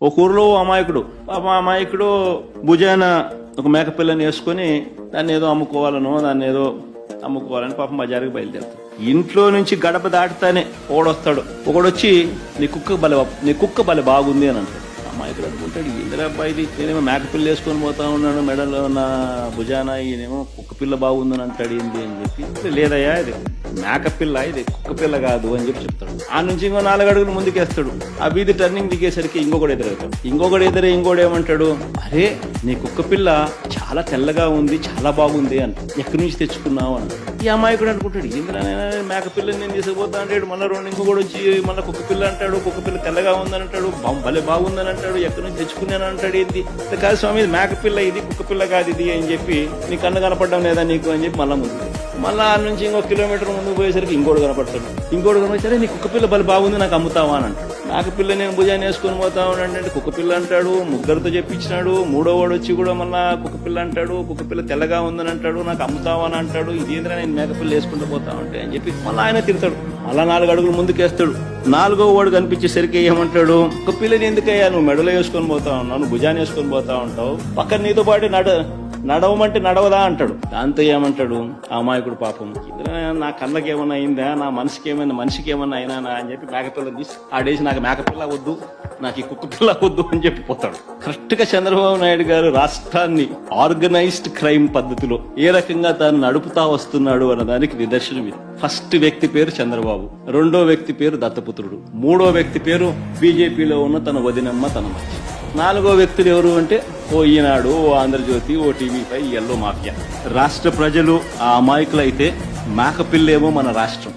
ఒక ఊర్లో అమాయకుడు అమాయకుడు భుజాన ఒక మేకపిల్లని వేసుకుని దాన్ని ఏదో అమ్ముకోవాలని పాపం బజారుకి బయలుదేరుతాడు. ఇంట్లో నుంచి గడప దాటుతానే ఒకడొస్తాడు. ఒకడొచ్చి నీ కుక్క బలే బాగుంది అని అంటాడు. అమాయకుడు అనుకుంటాడు, ఇందిరా అబ్బాయిది, నేనేమో మేకపిల్ల వేసుకొని పోతా ఉన్నాడు, మెడలో నా భుజాన, ఈయనేమో కుక్క పిల్ల బాగుందని అంటాడు ఏంది అని చెప్పి, లేదయ్యా ఇది మేకపిల్ల, ఇది కుక్క పిల్ల కాదు అని చెప్పి చెప్తాడు. ఆ నుంచి ఇంకో 4 అడుగులు ముందుకేస్తాడు. ఆ వీధి టర్నింగ్ దిగేసరికి ఇంకొకటి ఎదురవుతాడు. ఇంకోటి ఏమంటాడు, అరే నీ కుక్క పిల్ల చాలా తెల్లగా ఉంది, చాలా బాగుంది అంట, ఎక్కడి నుంచి తెచ్చుకున్నావు అని. ఈ అమాయకుడు అనుకుంటాడు, ఇంద్రా మేకపిల్లని నేను తీసుకుపోతా అంటాడు, మళ్ళీ ఇంకొకటి వచ్చి మళ్ళీ కుక్క పిల్ల అంటాడు, కుక్క పిల్ల తెల్లగా ఉందని అంటాడు, భలే బాగుందని అంటాడు, ఎక్కడి నుంచి తెచ్చుకున్నాను అంటాడు. ఏంది కాదు స్వామి, మేకపిల్ల ఇది, కుక్క పిల్ల కాదు ఇది అని చెప్పి, నీ కన్ను కనపడడం లేదా నీకు అని చెప్పి మళ్ళా ఆ నుంచి ఇంకో కిలోమీటర్ ముందుకు పోయేసరికి ఇంకోటి కనపడతాడు. ఇంకోటి కనపడితే నీ కుక్క పిల్ల బలి బాగుంది, నాకు అమ్ముతావా అని అంటాడు. మేకపిల్ల నేను భుజాన్ని వేసుకొని పోతా ఉన్నాడంటే కుక్క పిల్ల అంటాడు. ముగ్గురితో చెప్పించినాడు. 3వ వాడు వచ్చి కూడా మళ్ళా కుక్క పిల్ల అంటాడు, కుక్క పిల్ల తెల్లగా ఉందని అంటాడు, నాకు అమ్ముతావా అని అంటాడు. ఇదేంద్రా నేను మేకపిల్ల వేసుకుంటూ పోతా ఉంటే అని చెప్పి మళ్ళీ ఆయన తిడతాడు. మళ్ళా 4 అడుగులు ముందుకేస్తాడు. 4వ వాడు కనిపించేసరికి ఏమంటాడు, కుక్క పిల్లని ఎందుకయ్యా నువ్వు మెడలో వేసుకొని పోతా ఉన్నావు, నువ్వు భుజాన్ని వేసుకొని పోతా ఉంటావు, పక్కన నీతో పాటు నడవమంటే నడవదా అంటాడు. దాంతో ఏమంటాడు ఆ అమాయకుడు, పాపం నా కళ్ళకి ఏమన్నా అయిందా, నా మనిషికి ఏమన్నా అయినా అని చెప్పి మేకపిల్లని తీసి ఆడేసి, నాకు మేకపిల్ల వద్దు, నాకు ఈ కుక్క పిల్ల వద్దు అని చెప్పి పోతాడు. కరెక్ట్ గా చంద్రబాబు నాయుడు గారు రాష్ట్రాన్ని ఆర్గనైజ్డ్ క్రైమ్ పద్ధతిలో ఏ రకంగా తాను నడుపుతా వస్తున్నాడు అన్నదానికి నిదర్శనం ఇది. ఫస్ట్ వ్యక్తి పేరు చంద్రబాబు, 2వ వ్యక్తి పేరు దత్తపుత్రుడు, 3వ వ్యక్తి పేరు బీజేపీలో ఉన్న తన వదినమ్మ, తన మధ్య. 4వ వ్యక్తులు ఎవరు అంటే ఓ ఈనాడు, ఓ ఆంధ్రజ్యోతి, ఓ టీవీ5, ఎల్లో మాఫియా. రాష్ట్ర ప్రజలు ఆ అమాయకులైతే మేకపిల్లేమో మన రాష్ట్రం.